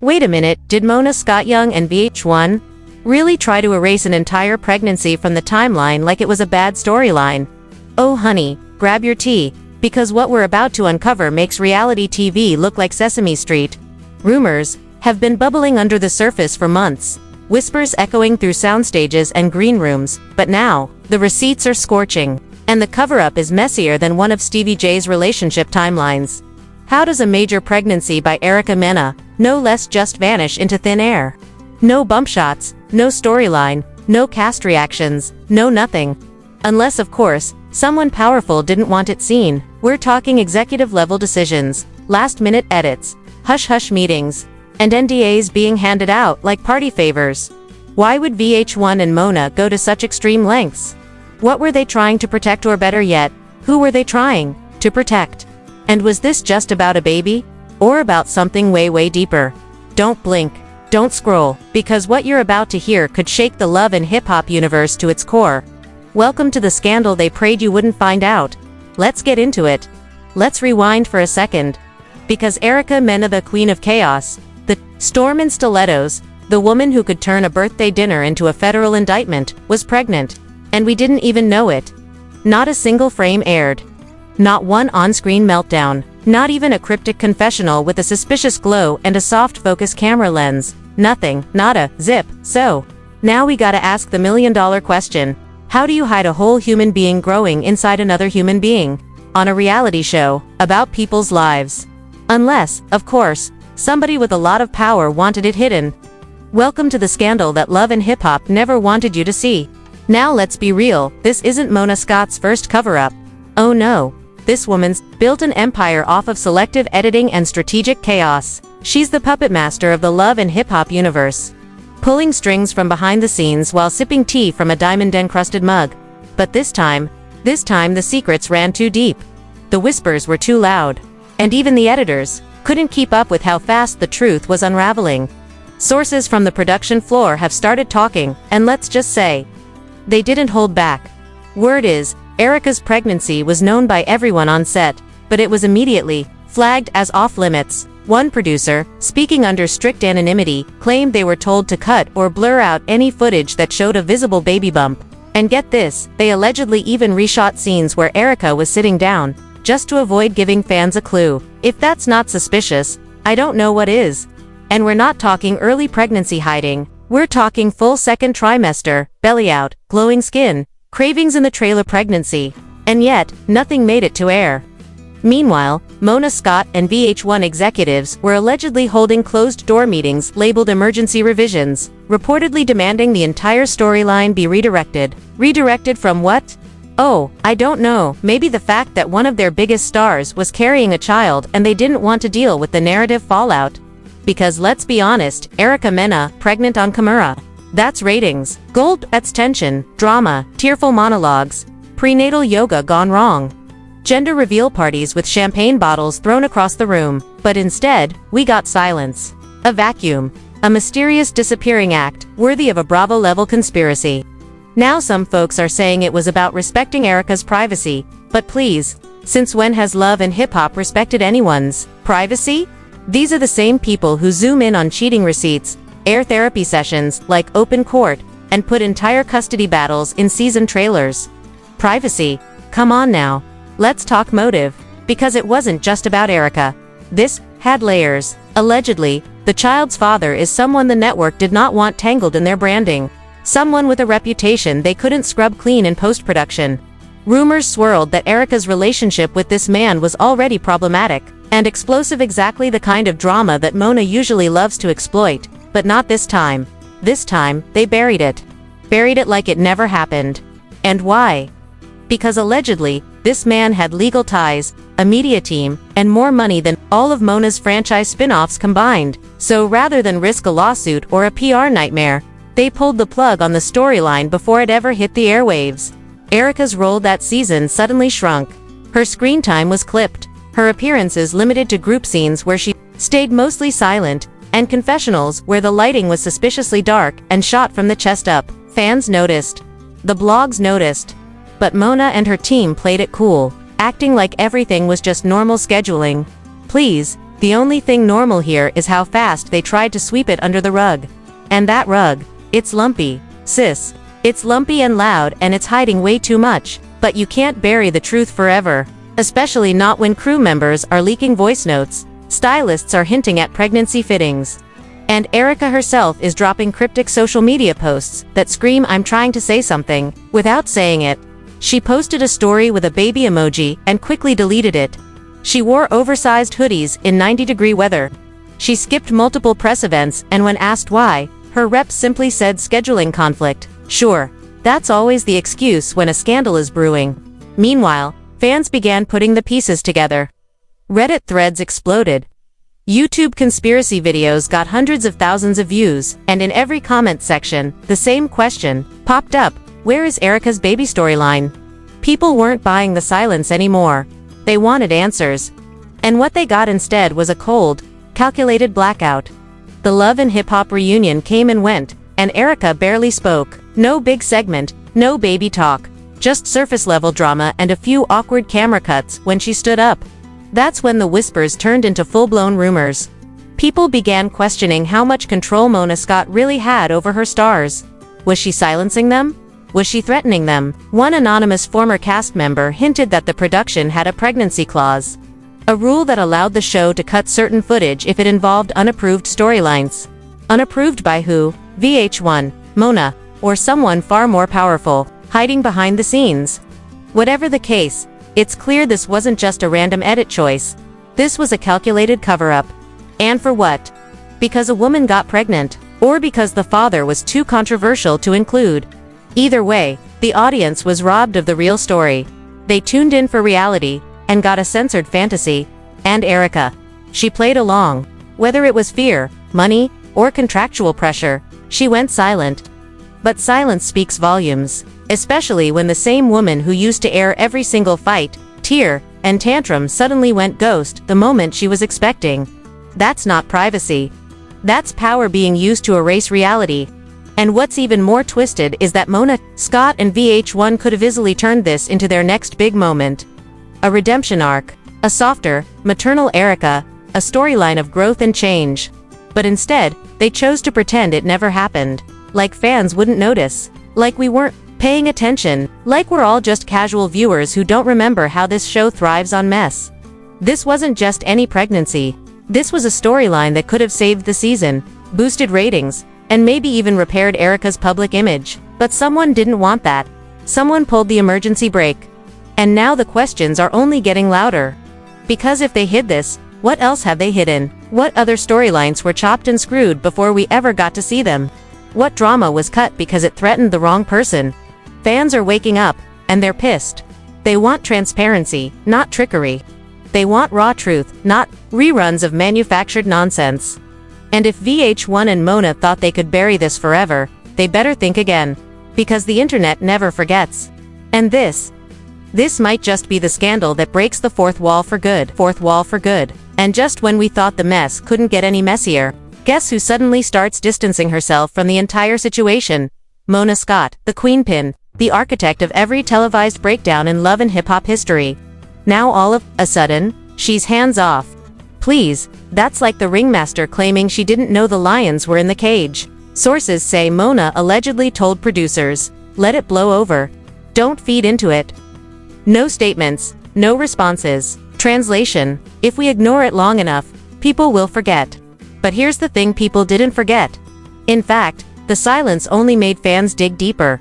Wait a minute, did Mona Scott-Young and VH1 really try to erase an entire pregnancy from the timeline like it was a bad storyline? Oh honey, grab your tea, because what we're about to uncover makes reality TV look like Sesame Street. Rumors have been bubbling under the surface for months, whispers echoing through soundstages and green rooms, but now, the receipts are scorching, and the cover-up is messier than one of Stevie J's relationship timelines. How does a major pregnancy by Mena, no less, just vanish into thin air? No bump shots, no storyline, no cast reactions, no nothing. Unless, of course, someone powerful didn't want it seen. We're talking executive-level decisions, last-minute edits, hush-hush meetings, and NDAs being handed out like party favors. Why would VH1 and Mona go to such extreme lengths? What were they trying to protect, or better yet, who were they trying to protect? And was this just about a baby? Or about something way, way deeper? Don't blink, don't scroll, because what you're about to hear could shake the love and hip-hop universe to its core. Welcome to the scandal they prayed you wouldn't find out. Let's get into it. Let's rewind for a second. Because Mena, the queen of chaos, the storm in stilettos, the woman who could turn a birthday dinner into a federal indictment, was pregnant. And we didn't even know it. Not a single frame aired. Not one on-screen meltdown. Not even a cryptic confessional with a suspicious glow and a soft focus camera lens. Nothing, nada, zip. So, now we gotta ask the million-dollar question. How do you hide a whole human being growing inside another human being? On a reality show, about people's lives. Unless, of course, somebody with a lot of power wanted it hidden. Welcome to the scandal that love and hip-hop never wanted you to see. Now let's be real, this isn't Mona Scott's first cover-up. Oh no. This woman's built an empire off of selective editing and strategic chaos. She's the puppet master of the love and hip-hop universe, pulling strings from behind the scenes while sipping tea from a diamond-encrusted mug. But this time the secrets ran too deep. The whispers were too loud. And even the editors couldn't keep up with how fast the truth was unraveling. Sources from the production floor have started talking, and let's just say, they didn't hold back. Word is, Erica's pregnancy was known by everyone on set, but it was immediately flagged as off-limits. One producer, speaking under strict anonymity, claimed they were told to cut or blur out any footage that showed a visible baby bump. And get this, they allegedly even reshot scenes where Erica was sitting down, just to avoid giving fans a clue. If that's not suspicious, I don't know what is. And we're not talking early pregnancy hiding. We're talking full second trimester, belly out, glowing skin, cravings in the trailer pregnancy. And yet, nothing made it to air. Meanwhile, Mona Scott and VH1 executives were allegedly holding closed-door meetings labeled emergency revisions, reportedly demanding the entire storyline be redirected. Redirected from what? Oh, I don't know, maybe the fact that one of their biggest stars was carrying a child and they didn't want to deal with the narrative fallout. Because let's be honest, Mena, pregnant on Kimura. That's ratings. Gold, that's tension, drama, tearful monologues, prenatal yoga gone wrong. Gender reveal parties with champagne bottles thrown across the room. But instead, we got silence. A vacuum. A mysterious disappearing act, worthy of a Bravo-level conspiracy. Now some folks are saying it was about respecting Erica's privacy. But please, since when has love and hip-hop respected anyone's privacy? These are the same people who zoom in on cheating receipts, air therapy sessions like open court, and put entire custody battles in season trailers. Privacy? Come on now. Let's talk motive. Because it wasn't just about Erica. This had layers. Allegedly, the child's father is someone the network did not want tangled in their branding. Someone with a reputation they couldn't scrub clean in post-production. Rumors swirled that Erica's relationship with this man was already problematic and explosive, exactly the kind of drama that Mona usually loves to exploit. But not this time. This time, they buried it. Buried it like it never happened. And why? Because allegedly, this man had legal ties, a media team, and more money than all of Mona's franchise spin-offs combined. So rather than risk a lawsuit or a PR nightmare, they pulled the plug on the storyline before it ever hit the airwaves. Erica's role that season suddenly shrunk. Her screen time was clipped. Her appearances limited to group scenes where she stayed mostly silent, and confessionals where the lighting was suspiciously dark and shot from the chest up. Fans noticed. The blogs noticed. But Mona and her team played it cool, acting like everything was just normal scheduling. Please, The only thing normal here is how fast they tried to sweep it under the rug. And that rug, it's lumpy, sis. It's lumpy and loud and it's hiding way too much, but you can't bury the truth forever. Especially not when crew members are leaking voice notes, stylists are hinting at pregnancy fittings. And Erica herself is dropping cryptic social media posts that scream I'm trying to say something, without saying it. She posted a story with a baby emoji and quickly deleted it. She wore oversized hoodies in 90-degree weather. She skipped multiple press events and when asked why, her rep simply said scheduling conflict. Sure, that's always the excuse when a scandal is brewing. Meanwhile, fans began putting the pieces together. Reddit threads exploded. YouTube conspiracy videos got hundreds of thousands of views, and in every comment section, the same question popped up: where is Erica's baby storyline? People weren't buying the silence anymore. They wanted answers. And what they got instead was a cold, calculated blackout. The Love and Hip Hop reunion came and went, and Erica barely spoke. No big segment, no baby talk, just surface-level drama and a few awkward camera cuts when she stood up. That's when the whispers turned into full-blown rumors. People began questioning how much control Mona Scott really had over her stars. Was she silencing them? Was she threatening them? One anonymous former cast member hinted that the production had a pregnancy clause, a rule that allowed the show to cut certain footage if it involved unapproved storylines. Unapproved by who? VH1, Mona, or someone far more powerful, hiding behind the scenes. Whatever the case, it's clear this wasn't just a random edit choice. This was a calculated cover-up. And for what? Because a woman got pregnant, or because the father was too controversial to include. Either way, the audience was robbed of the real story. They tuned in for reality, and got a censored fantasy. And Erica. She played along. Whether it was fear, money, or contractual pressure, she went silent. But silence speaks volumes. Especially when the same woman who used to air every single fight, tear, and tantrum suddenly went ghost the moment she was expecting. That's not privacy. That's power being used to erase reality. And what's even more twisted is that Mona Scott and VH1 could have easily turned this into their next big moment. A redemption arc, a softer, maternal Erica, a storyline of growth and change. But instead, they chose to pretend it never happened. Like fans wouldn't notice. Like we weren't paying attention, like we're all just casual viewers who don't remember how this show thrives on mess. This wasn't just any pregnancy. This was a storyline that could have saved the season, boosted ratings, and maybe even repaired Erica's public image. But someone didn't want that. Someone pulled the emergency brake. And now the questions are only getting louder. Because if they hid this, what else have they hidden? What other storylines were chopped and screwed before we ever got to see them? What drama was cut because it threatened the wrong person? Fans are waking up, and they're pissed. They want transparency, not trickery. They want raw truth, not reruns of manufactured nonsense. And if VH1 and Mona thought they could bury this forever, they better think again. Because the internet never forgets. And this might just be the scandal that breaks the fourth wall for good. Fourth wall for good. And just when we thought the mess couldn't get any messier, guess who suddenly starts distancing herself from the entire situation? Mona Scott, the queenpin, the architect of every televised breakdown in love and hip-hop history. Now all of a sudden, she's hands off. Please, that's like the ringmaster claiming she didn't know the lions were in the cage. Sources say Mona allegedly told producers, "Let it blow over. Don't feed into it." No statements, no responses. Translation: if we ignore it long enough, people will forget. But here's the thing people didn't forget. In fact, the silence only made fans dig deeper.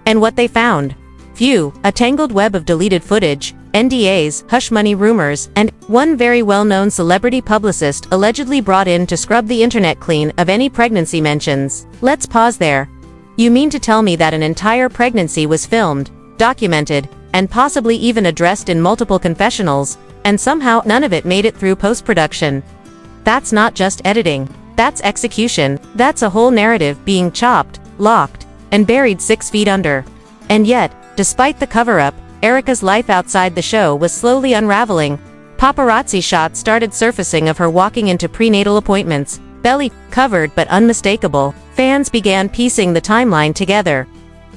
And what they found? Phew, a tangled web of deleted footage, NDAs, hush-money rumors, and one very well-known celebrity publicist allegedly brought in to scrub the internet clean of any pregnancy mentions. Let's pause there. You mean to tell me that an entire pregnancy was filmed, documented, and possibly even addressed in multiple confessionals, and somehow none of it made it through post-production? That's not just editing. That's execution. That's a whole narrative being chopped, locked, and buried 6 feet under. And yet, despite the cover-up, Erica's life outside the show was slowly unraveling. Paparazzi shots started surfacing of her walking into prenatal appointments, belly covered but unmistakable. Fans began piecing the timeline together.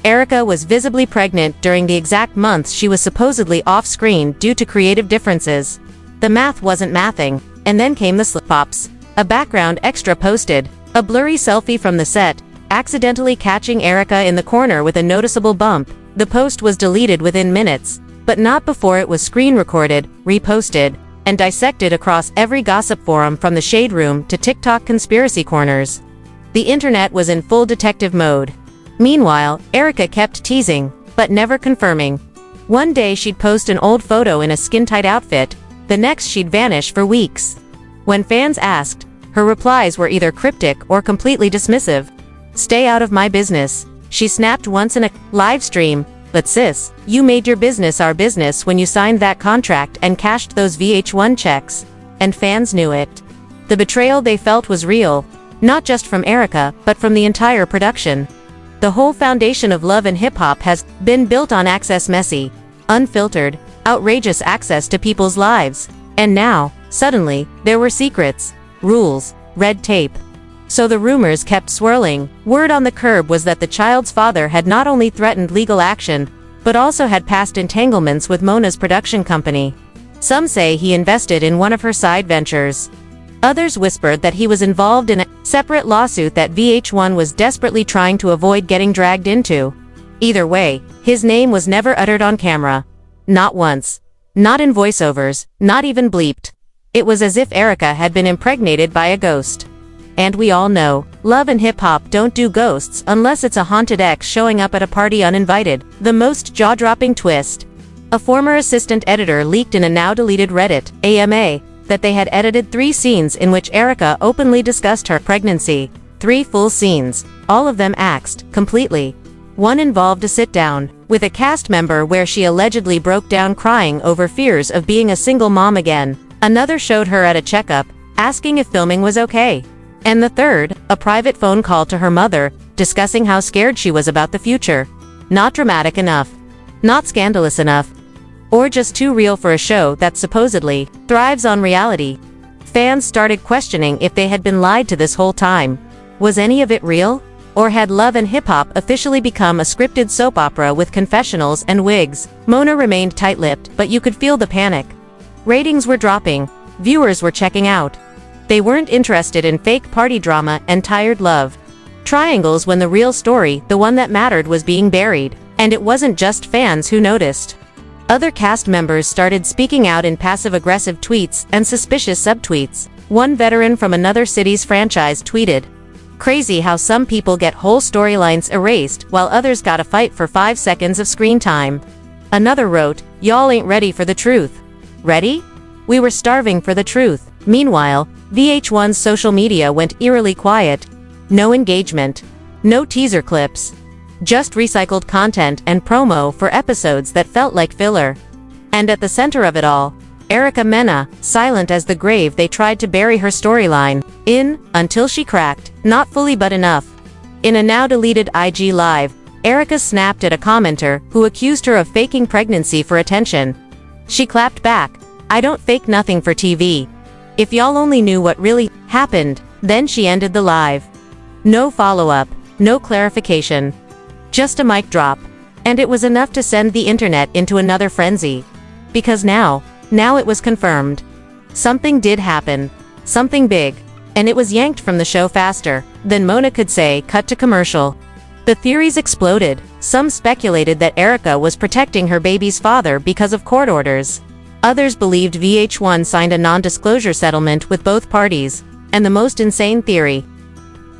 Erica was visibly pregnant during the exact month she was supposedly off-screen due to creative differences. The math wasn't mathing. And then came the slip-ups. A background extra posted. A blurry selfie from the set, accidentally catching Erica in the corner with a noticeable bump. The post was deleted within minutes, but not before it was screen-recorded, reposted, and dissected across every gossip forum from the Shade Room to TikTok conspiracy corners. The internet was in full detective mode. Meanwhile, Erica kept teasing, but never confirming. One day she'd post an old photo in a skin-tight outfit, the next she'd vanish for weeks. When fans asked, her replies were either cryptic or completely dismissive. "Stay out of my business," she snapped once in a live stream. "But sis, you made your business our business when you signed that contract and cashed those VH1 checks." And fans knew it. The betrayal they felt was real, not just from Erica, but from the entire production. The whole foundation of love and hip-hop has been built on messy, unfiltered, outrageous access to people's lives. And now, suddenly, there were secrets, rules, red tape. So the rumors kept swirling. Word on the curb was that the child's father had not only threatened legal action, but also had past entanglements with Mona's production company. Some say he invested in one of her side ventures. Others whispered that he was involved in a separate lawsuit that VH1 was desperately trying to avoid getting dragged into. Either way, his name was never uttered on camera. Not once. Not in voiceovers, not even bleeped. It was as if Erica had been impregnated by a ghost. And we all know, love and hip-hop don't do ghosts unless it's a haunted ex showing up at a party uninvited. The most jaw-dropping twist. A former assistant editor leaked in a now-deleted Reddit, AMA, that they had edited 3 scenes in which Erica openly discussed her pregnancy. 3 full scenes, all of them axed, completely. One involved a sit-down with a cast member where she allegedly broke down crying over fears of being a single mom again. Another showed her at a checkup, asking if filming was okay. And the third, a private phone call to her mother, discussing how scared she was about the future. Not dramatic enough. Not scandalous enough. Or just too real for a show that supposedly thrives on reality. Fans started questioning if they had been lied to this whole time. Was any of it real? Or had Love and Hip Hop officially become a scripted soap opera with confessionals and wigs? Mona remained tight-lipped, but you could feel the panic. Ratings were dropping. Viewers were checking out. They weren't interested in fake party drama and tired love triangles when the real story, the one that mattered, was being buried. And it wasn't just fans who noticed. Other cast members started speaking out in passive-aggressive tweets and suspicious subtweets. One veteran from another city's franchise tweeted, "Crazy how some people get whole storylines erased while others gotta fight for 5 seconds of screen time." Another wrote, "Y'all ain't ready for the truth." Ready? We were starving for the truth. Meanwhile, VH1's social media went eerily quiet. No engagement. No teaser clips. Just recycled content and promo for episodes that felt like filler. And at the center of it all, Erica Mena, silent as the grave they tried to bury her storyline in, until she cracked, not fully but enough. In a now-deleted IG Live, Erica snapped at a commenter who accused her of faking pregnancy for attention. She clapped back, "I don't fake nothing for TV. If y'all only knew what really happened." Then she ended the live. No follow-up, no clarification. Just a mic drop. And it was enough to send the internet into another frenzy. Because now it was confirmed. Something did happen. Something big. And it was yanked from the show faster than Mona could say, "Cut to commercial." The theories exploded. Some speculated that Erica was protecting her baby's father because of court orders. Others believed VH1 signed a non-disclosure settlement with both parties. And the most insane theory,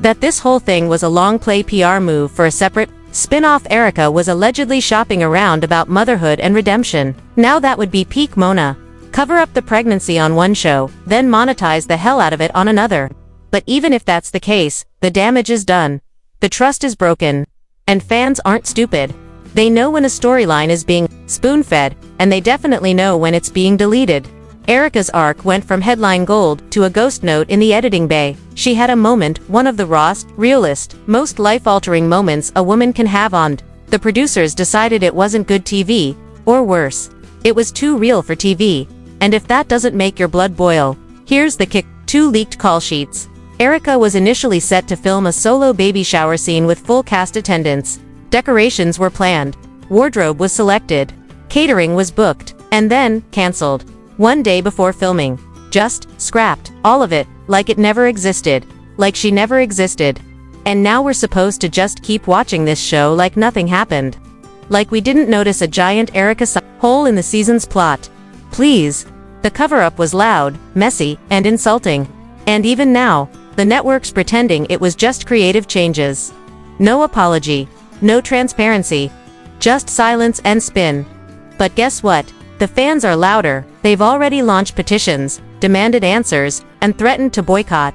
that this whole thing was a long-play PR move for a separate spin-off. Erica was allegedly shopping around about motherhood and redemption. Now that would be peak Mona. Cover up the pregnancy on one show, then monetize the hell out of it on another. But even if that's the case, the damage is done. The trust is broken. And fans aren't stupid. They know when a storyline is being spoon-fed, and they definitely know when it's being deleted. Erica's arc went from headline gold to a ghost note in the editing bay. She had a moment, one of the rawest, realest, most life-altering moments a woman can have on. The producers decided it wasn't good TV, or worse, it was too real for TV. And if that doesn't make your blood boil, here's the kick. 2 leaked call sheets. Erica was initially set to film a solo baby shower scene with full cast attendance. Decorations were planned. Wardrobe was selected. Catering was booked, and then canceled. One day before filming. Just scrapped, all of it, like it never existed. Like she never existed. And now we're supposed to just keep watching this show like nothing happened. Like we didn't notice a giant Erica hole in the season's plot. Please. The cover-up was loud, messy, and insulting. And even now, the network's pretending it was just creative changes. No apology. No transparency. Just silence and spin. But guess what? The fans are louder. They've already launched petitions, demanded answers, and threatened to boycott.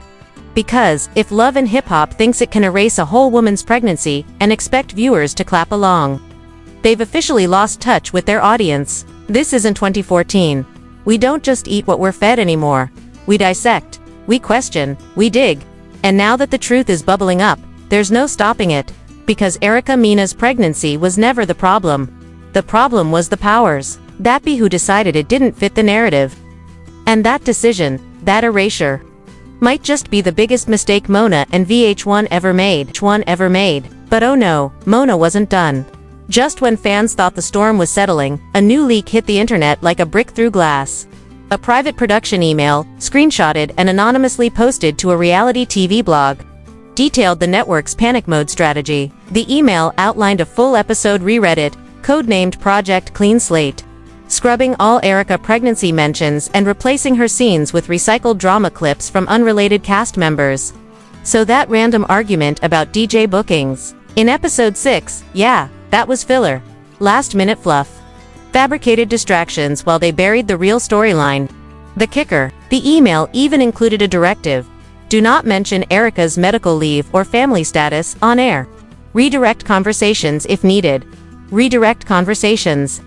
Because, if Love and Hip Hop thinks it can erase a whole woman's pregnancy and expect viewers to clap along, they've officially lost touch with their audience. This isn't 2014. We don't just eat what we're fed anymore. We dissect, we question, we dig. And now that the truth is bubbling up, there's no stopping it. Because Erica Mena's pregnancy was never the problem. The problem was the powers that be who decided it didn't fit the narrative. And that decision, that erasure, might just be the biggest mistake Mona and VH1 ever made. But oh no, Mona wasn't done. Just when fans thought the storm was settling, a new leak hit the internet like a brick through glass. A private production email, screenshotted and anonymously posted to a reality TV blog, detailed the network's panic mode strategy. The email outlined a full episode re-Reddit, codenamed Project Clean Slate, scrubbing all Erica pregnancy mentions and replacing her scenes with recycled drama clips from unrelated cast members. So that random argument about DJ bookings in episode 6, yeah, that was filler. Last-minute fluff. Fabricated distractions while they buried the real storyline. The kicker, the email even included a directive. Do not mention Erica's medical leave or family status on air. Redirect conversations if needed. Redirect conversations.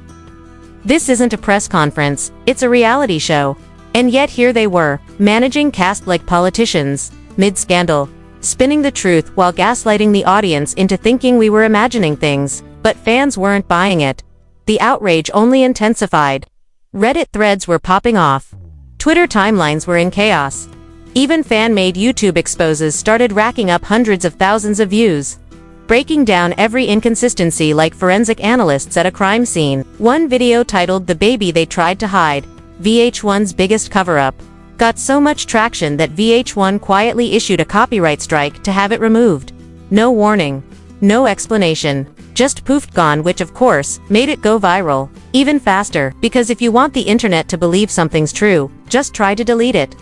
This isn't a press conference, it's a reality show. And yet here they were, managing cast like politicians, mid-scandal, spinning the truth while gaslighting the audience into thinking we were imagining things. But fans weren't buying it. The outrage only intensified. Reddit threads were popping off. Twitter timelines were in chaos. Even fan-made YouTube exposes started racking up hundreds of thousands of views, breaking down every inconsistency like forensic analysts at a crime scene. One video titled "The Baby They Tried to Hide," VH1's biggest cover-up, got so much traction that VH1 quietly issued a copyright strike to have it removed. No warning. No explanation. Just poofed gone, which of course, made it go viral. Even faster, because if you want the internet to believe something's true, just try to delete it.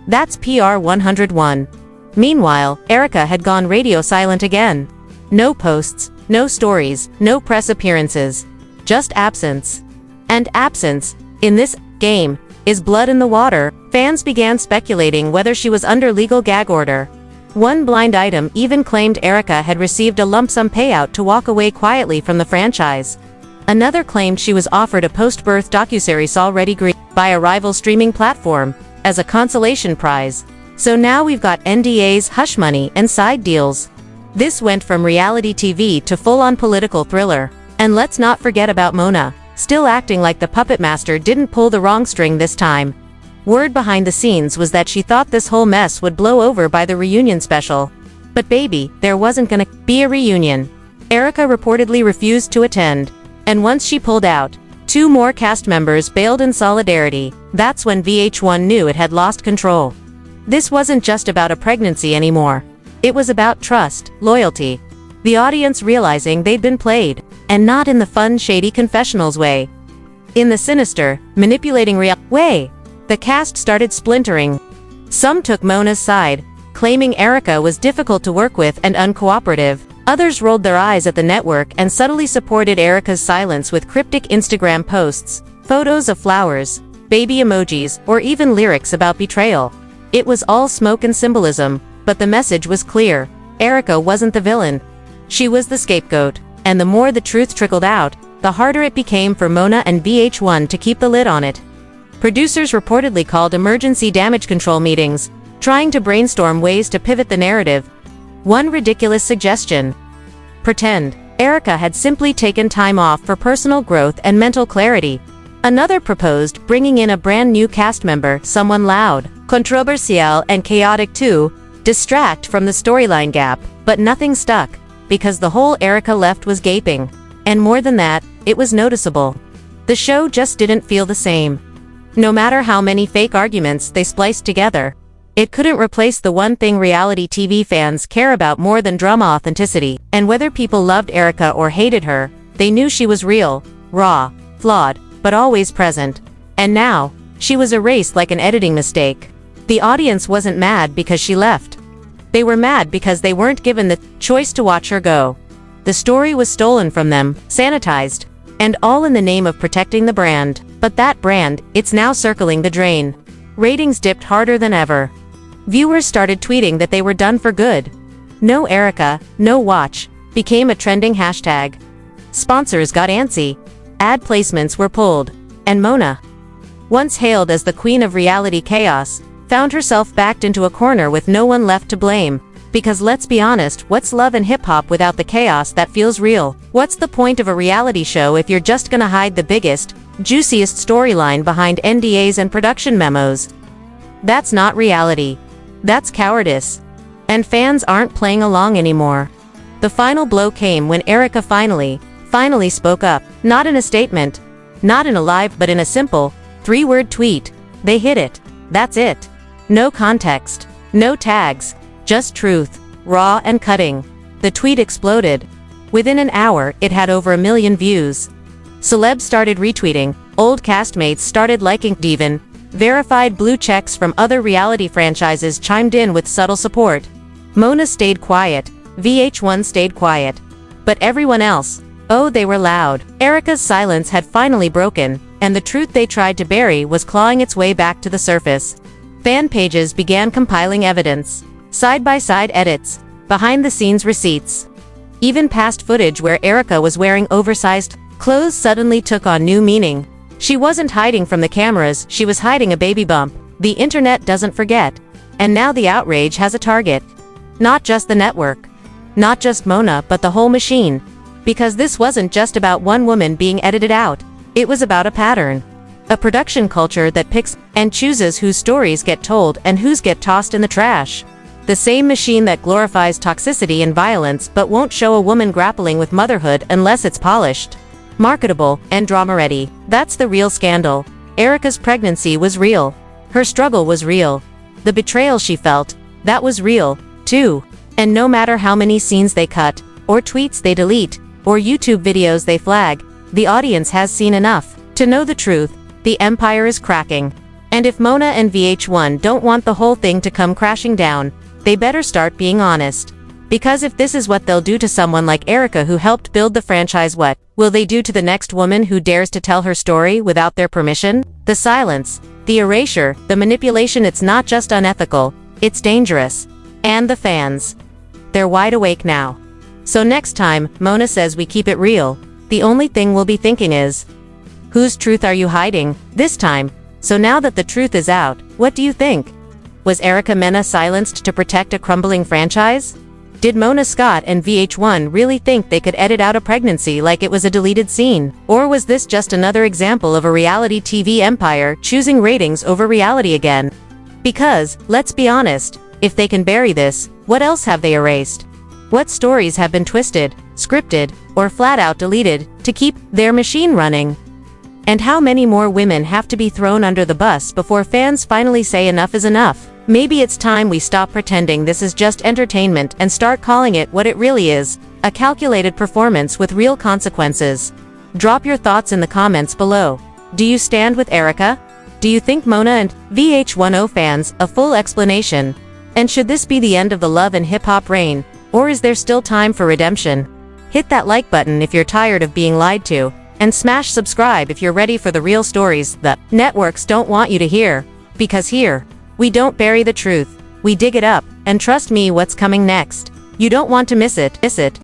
That's PR 101. Meanwhile, Erica had gone radio silent again. No posts, no stories, no press appearances. Just absence. And absence, in this game, is blood in the water. Fans began speculating whether she was under legal gag order. One blind item even claimed Erica had received a lump sum payout to walk away quietly from the franchise. Another claimed she was offered a post-birth docuseries already agreed by a rival streaming platform as a consolation prize. So now we've got NDAs, hush money, and side deals. This went from reality TV to full-on political thriller. And let's not forget about Mona, still acting like the puppet master didn't pull the wrong string this time. Word behind the scenes was that she thought this whole mess would blow over by the reunion special. But baby, there wasn't gonna be a reunion. Erica reportedly refused to attend. And once she pulled out, 2 more cast members bailed in solidarity. That's when VH1 knew it had lost control. This wasn't just about a pregnancy anymore. It was about trust, loyalty. The audience realizing they'd been played. And not in the fun, shady confessionals way. In the sinister, manipulating way. The cast started splintering. Some took Mona's side, claiming Erica was difficult to work with and uncooperative. Others rolled their eyes at the network and subtly supported Erica's silence with cryptic Instagram posts, photos of flowers, baby emojis, or even lyrics about betrayal. It was all smoke and symbolism, but the message was clear. Erica wasn't the villain. She was the scapegoat. And the more the truth trickled out, the harder it became for Mona and VH1 to keep the lid on it. Producers reportedly called emergency damage control meetings, trying to brainstorm ways to pivot the narrative. One ridiculous suggestion: pretend Erica had simply taken time off for personal growth and mental clarity. Another proposed bringing in a brand new cast member, someone loud, controversial, and chaotic to distract from the storyline gap. But nothing stuck, because the hole Erica left was gaping. And more than that, it was noticeable. The show just didn't feel the same. No matter how many fake arguments they spliced together, it couldn't replace the one thing reality TV fans care about more than drama: authenticity. And whether people loved Erica or hated her, they knew she was real, raw, flawed, but always present. And now, she was erased like an editing mistake. The audience wasn't mad because she left. They were mad because they weren't given the choice to watch her go. The story was stolen from them, sanitized, and all in the name of protecting the brand. But that brand, it's now circling the drain. Ratings dipped harder than ever. Viewers started tweeting that they were done for good. No Erica, no watch, became a trending hashtag. Sponsors got antsy. Ad placements were pulled. And Mona, once hailed as the queen of reality chaos, found herself backed into a corner with no one left to blame. Because let's be honest, what's love and hip-hop without the chaos that feels real? What's the point of a reality show if you're just gonna hide the biggest, juiciest storyline behind NDAs and production memos? That's not reality. That's cowardice. And fans aren't playing along anymore. The final blow came when Erica finally spoke up. Not in a statement, not in a live, but in a simple, 3-word tweet. They hit it. That's it. No context. No tags. Just truth. Raw and cutting. The tweet exploded. Within an hour, it had over 1 million views. Celebs started retweeting, old castmates started liking, even verified blue checks from other reality franchises chimed in with subtle support. Mona stayed quiet, VH1 stayed quiet. But everyone else, oh, they were loud. Erica's silence had finally broken, and the truth they tried to bury was clawing its way back to the surface. Fan pages began compiling evidence. Side-by-side edits, behind-the-scenes receipts. Even past footage where Erica was wearing oversized clothes suddenly took on new meaning. She wasn't hiding from the cameras, she was hiding a baby bump. The internet doesn't forget. And now the outrage has a target. Not just the network. Not just Mona, but the whole machine. Because this wasn't just about one woman being edited out. It was about a pattern. A production culture that picks and chooses whose stories get told and whose get tossed in the trash. The same machine that glorifies toxicity and violence but won't show a woman grappling with motherhood unless it's polished, marketable, and drama-ready. That's the real scandal. Erica's pregnancy was real. Her struggle was real. The betrayal she felt, that was real, too. And no matter how many scenes they cut, or tweets they delete, or YouTube videos they flag, the audience has seen enough to know the truth. The empire is cracking. And if Mona and VH1 don't want the whole thing to come crashing down, they better start being honest. Because if this is what they'll do to someone like Erica who helped build the franchise, what will they do to the next woman who dares to tell her story without their permission? The silence, the erasure, the manipulation, it's not just unethical, it's dangerous. And the fans, they're wide awake now. So next time Mona says we keep it real, the only thing we'll be thinking is, whose truth are you hiding this time? So now that the truth is out, what do you think? Was Erica Mena silenced to protect a crumbling franchise? Did Mona Scott and VH1 really think they could edit out a pregnancy like it was a deleted scene? Or was this just another example of a reality TV empire choosing ratings over reality again? Because, let's be honest, if they can bury this, what else have they erased? What stories have been twisted, scripted, or flat out deleted to keep their machine running? And how many more women have to be thrown under the bus before fans finally say enough is enough? Maybe it's time we stop pretending this is just entertainment and start calling it what it really is, a calculated performance with real consequences. Drop your thoughts in the comments below. Do you stand with Erica? Do you think Mona and VH1 owe fans a full explanation? And should this be the end of the love and hip-hop reign, or is there still time for redemption? Hit that like button if you're tired of being lied to, and smash subscribe if you're ready for the real stories the networks don't want you to hear. Because here, we don't bury the truth, we dig it up, and trust me, what's coming next, you don't want to miss it.